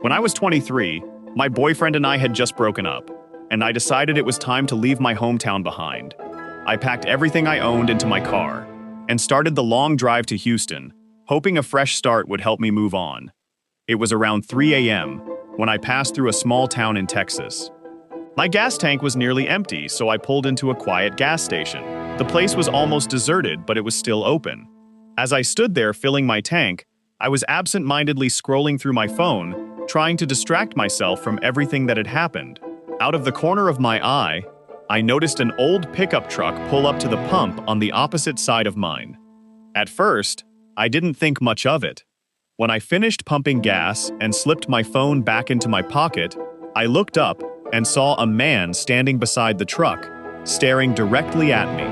When I was 23, my boyfriend and I had just broken up, and I decided it was time to leave my hometown behind. I packed everything I owned into my car and started the long drive to Houston, hoping a fresh start would help me move on. It was around 3 a.m. when I passed through a small town in Texas. My gas tank was nearly empty, so I pulled into a quiet gas station. The place was almost deserted, but it was still open. As I stood there filling my tank, I was absent-mindedly scrolling through my phone, trying to distract myself from everything that had happened. Out of the corner of my eye, I noticed an old pickup truck pull up to the pump on the opposite side of mine. At first, I didn't think much of it. When I finished pumping gas and slipped my phone back into my pocket, I looked up and saw a man standing beside the truck, staring directly at me.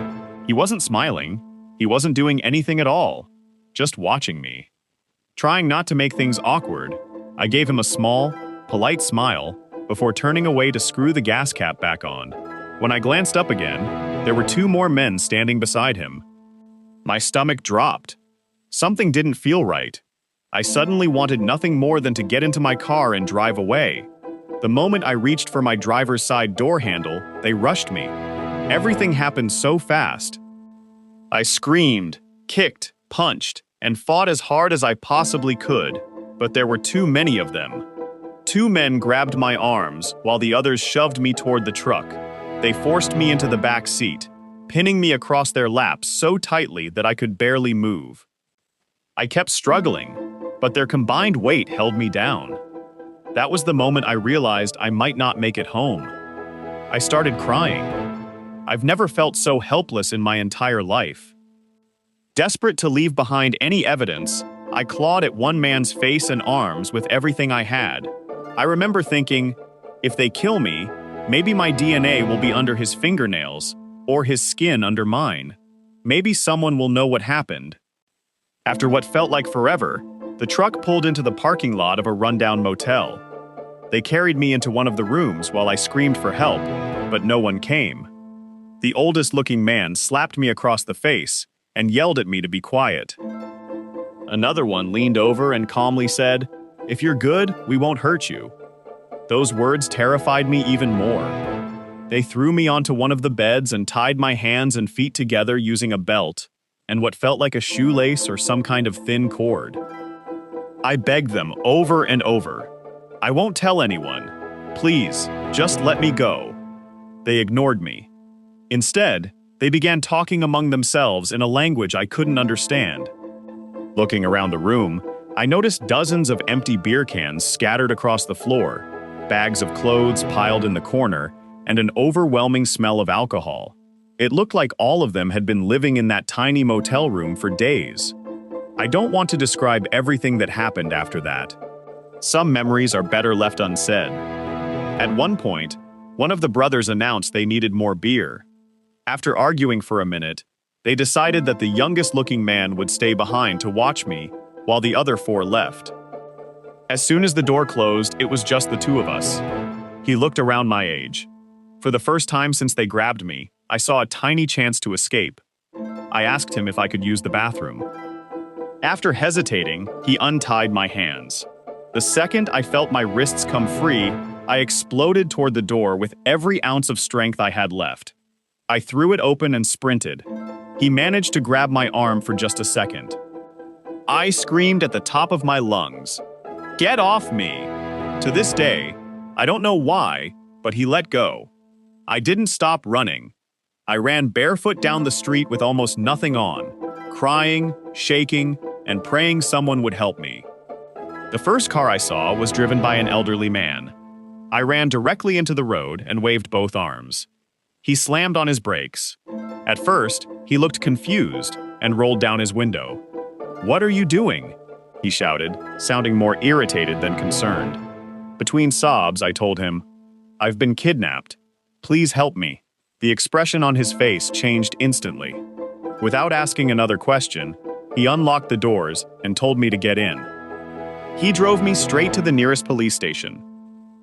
He wasn't smiling. He wasn't doing anything at all, just watching me. Trying not to make things awkward, I gave him a small, polite smile before turning away to screw the gas cap back on. When I glanced up again, there were two more men standing beside him. My stomach dropped. Something didn't feel right. I suddenly wanted nothing more than to get into my car and drive away. The moment I reached for my driver's side door handle, they rushed me. Everything happened so fast. I screamed, kicked, punched, and fought as hard as I possibly could, but there were too many of them. Two men grabbed my arms while the others shoved me toward the truck. They forced me into the back seat, pinning me across their laps so tightly that I could barely move. I kept struggling, but their combined weight held me down. That was the moment I realized I might not make it home. I started crying. I've never felt so helpless in my entire life. Desperate to leave behind any evidence, I clawed at one man's face and arms with everything I had. I remember thinking, if they kill me, maybe my DNA will be under his fingernails, or his skin under mine. Maybe someone will know what happened. After what felt like forever, the truck pulled into the parking lot of a rundown motel. They carried me into one of the rooms while I screamed for help, but no one came. The oldest-looking man slapped me across the face and yelled at me to be quiet. Another one leaned over and calmly said, "If you're good, we won't hurt you." Those words terrified me even more. They threw me onto one of the beds and tied my hands and feet together using a belt and what felt like a shoelace or some kind of thin cord. I begged them over and over, "I won't tell anyone. Please, just let me go." They ignored me. Instead, they began talking among themselves in a language I couldn't understand. Looking around the room, I noticed dozens of empty beer cans scattered across the floor, bags of clothes piled in the corner, and an overwhelming smell of alcohol. It looked like all of them had been living in that tiny motel room for days. I don't want to describe everything that happened after that. Some memories are better left unsaid. At one point, one of the brothers announced they needed more beer. After arguing for a minute, they decided that the youngest-looking man would stay behind to watch me while the other four left. As soon as the door closed, it was just the two of us. He looked around my age. For the first time since they grabbed me, I saw a tiny chance to escape. I asked him if I could use the bathroom. After hesitating, he untied my hands. The second I felt my wrists come free, I exploded toward the door with every ounce of strength I had left. I threw it open and sprinted. He managed to grab my arm for just a second. I screamed at the top of my lungs, "Get off me!" To this day, I don't know why, but he let go. I didn't stop running. I ran barefoot down the street with almost nothing on, crying, shaking, and praying someone would help me. The first car I saw was driven by an elderly man. I ran directly into the road and waved both arms. He slammed on his brakes. At first, he looked confused and rolled down his window. "What are you doing?" he shouted, sounding more irritated than concerned. Between sobs, I told him, "I've been kidnapped. Please help me." The expression on his face changed instantly. Without asking another question, he unlocked the doors and told me to get in. He drove me straight to the nearest police station.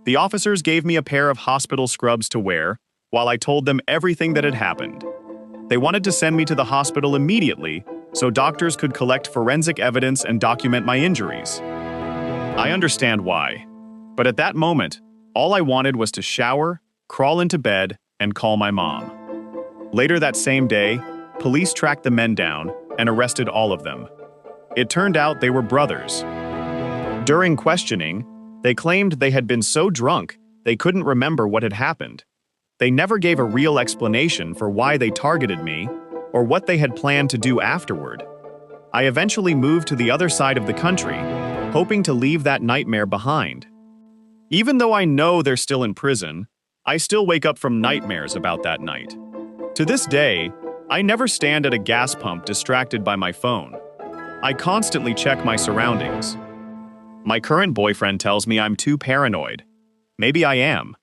The officers gave me a pair of hospital scrubs to wear, while I told them everything that had happened. They wanted to send me to the hospital immediately so doctors could collect forensic evidence and document my injuries. I understand why. But at that moment, all I wanted was to shower, crawl into bed, and call my mom. Later that same day, police tracked the men down and arrested all of them. It turned out they were brothers. During questioning, they claimed they had been so drunk they couldn't remember what had happened. They never gave a real explanation for why they targeted me or what they had planned to do afterward. I eventually moved to the other side of the country, hoping to leave that nightmare behind. Even though I know they're still in prison, I still wake up from nightmares about that night. To this day, I never stand at a gas pump distracted by my phone. I constantly check my surroundings. My current boyfriend tells me I'm too paranoid. Maybe I am,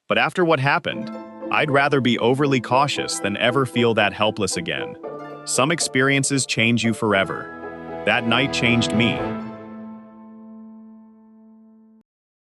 but after what happened, I'd rather be overly cautious than ever feel that helpless again. Some experiences change you forever. That night changed me.